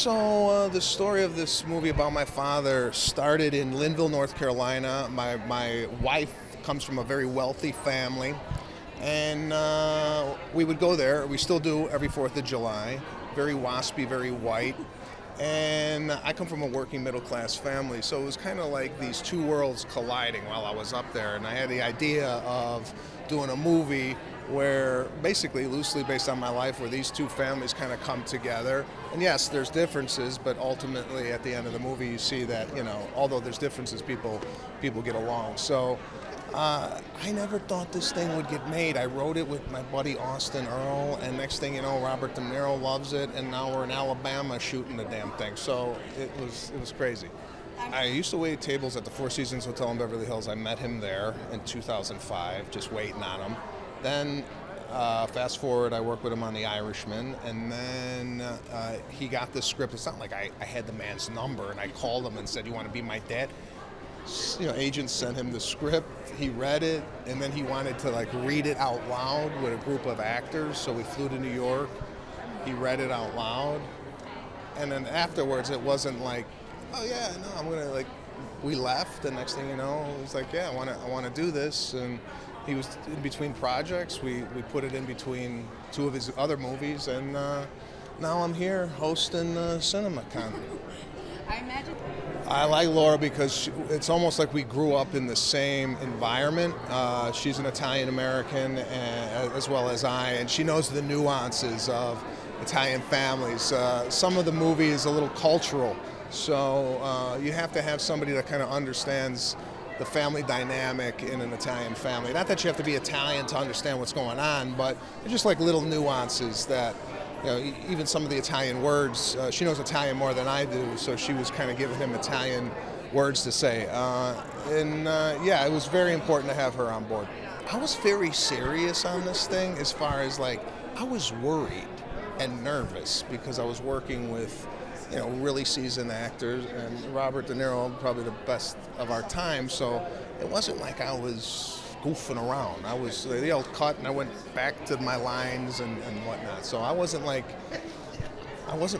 So the story of this movie about my father started in Linville, North Carolina. My wife comes from a very wealthy family, and we would go there. We still do every 4th of July. Very waspy, very white. And I come from a working middle class family, so it was kind of like these two worlds colliding while I was up there. And I had the idea of doing a movie where, basically loosely based on my life, where these two families kind of come together. And yes, there's differences, but ultimately at the end of the movie you see that, although there's differences, people get along. So I never thought this thing would get made. I wrote it with my buddy Austin Earl, and next thing you know, Robert De Niro loves it, and now we're in Alabama shooting the damn thing. So it was crazy. I used to wait tables at the Four Seasons Hotel in Beverly Hills. I met him there in 2005, just waiting on him. Then, fast forward, I worked with him on The Irishman, and then he got this script. It's not like I had the man's number and I called him and said, "You want to be my dad?" Agents sent him the script. He read it, and then he wanted to read it out loud with a group of actors. So we flew to New York. He read it out loud, and then afterwards, it wasn't like, "Oh yeah, no, I'm gonna We left, and next thing you know, it was like, "Yeah, I want to do this." And he was in between projects. We put it in between two of his other movies, and now I'm here hosting CinemaCon. I imagine. I like Laura because it's almost like we grew up in the same environment. She's an Italian American as well as I, and she knows the nuances of Italian families. Some of the movie is a little cultural, so you have to have somebody that kind of understands the family dynamic in an Italian family. Not that you have to be Italian to understand what's going on, but just like little nuances that, even some of the Italian words, she knows Italian more than I do, so she was kind of giving him Italian words to say. It was very important to have her on board. I was very serious on this thing as far as I was worried and nervous because I was working with really seasoned actors, and Robert De Niro, probably the best of our time, so it wasn't like I was goofing around. They all cut, and I went back to my lines and whatnot, so I wasn't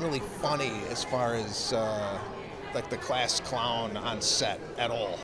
really funny as far as the class clown on set at all.